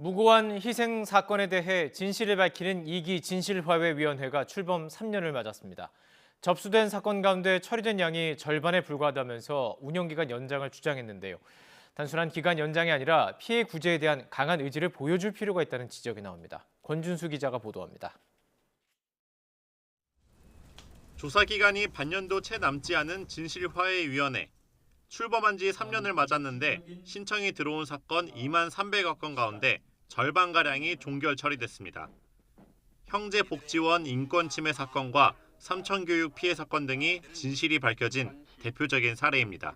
무고한 희생 사건에 대해 진실을 밝히는 2기 진실화해위원회가 출범 3년을 맞았습니다. 접수된 사건 가운데 처리된 양이 절반에 불과하다면서 운영기간 연장을 주장했는데요. 단순한 기간 연장이 아니라 피해 구제에 대한 강한 의지를 보여줄 필요가 있다는 지적이 나옵니다. 권준수 기자가 보도합니다. 조사 기간이 반년도 채 남지 않은 진실화해위원회. 출범한 지 3년을 맞았는데 신청이 들어온 사건 2만 300여 건 가운데 절반가량이 종결 처리됐습니다. 형제복지원 인권침해 사건과 삼천교육 피해 사건 등이 진실이 밝혀진 대표적인 사례입니다.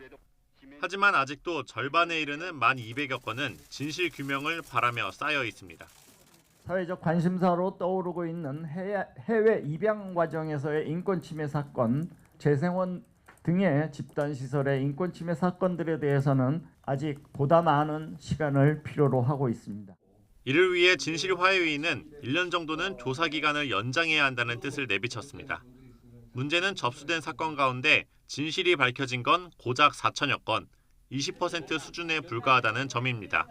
하지만 아직도 절반에 이르는 1,200여 건은 진실 규명을 바라며 쌓여 있습니다. 사회적 관심사로 떠오르고 있는 해외 입양 과정에서의 인권침해 사건, 재생원 등의 집단시설의 인권침해 사건들에 대해서는 아직 보다 많은 시간을 필요로 하고 있습니다. 이를 위해 진실화해위는 1년 정도는 조사 기간을 연장해야 한다는 뜻을 내비쳤습니다. 문제는 접수된 사건 가운데 진실이 밝혀진 건 고작 4천여 건, 20% 수준에 불과하다는 점입니다.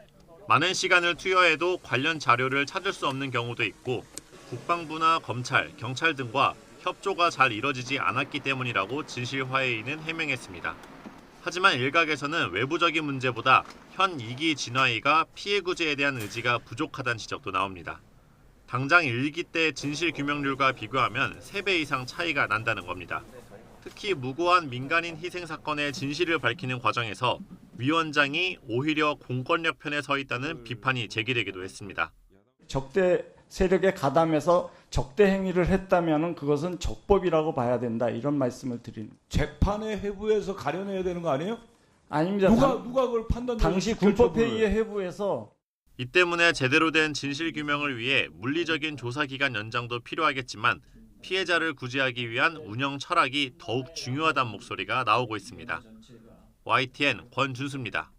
많은 시간을 투여해도 관련 자료를 찾을 수 없는 경우도 있고 국방부나 검찰, 경찰 등과 협조가 잘 이뤄지지 않았기 때문이라고 진실화해위는 해명했습니다. 하지만 일각에서는 외부적인 문제보다 현 2기 진화위가 피해 구제에 대한 의지가 부족하다는 지적도 나옵니다. 당장 1기 때 진실 규명률과 비교하면 3배 이상 차이가 난다는 겁니다. 특히 무고한 민간인 희생 사건의 진실을 밝히는 과정에서 위원장이 오히려 공권력 편에 서 있다는 비판이 제기되기도 했습니다. 적대 세력에 가담해서 적대 행위를 했다면 그것은 적법이라고 봐야 된다, 이런 말씀을 드리는. 재판의 회부에서 가려내야 되는 거 아니에요? 아닙니다. 누가 그걸 판단하고 당시 군법회의의 회부에서. 이 때문에 제대로 된 진실 규명을 위해 물리적인 조사 기간 연장도 필요하겠지만 피해자를 구제하기 위한 운영 철학이 더욱 중요하다는 목소리가 나오고 있습니다. YTN 권준수입니다.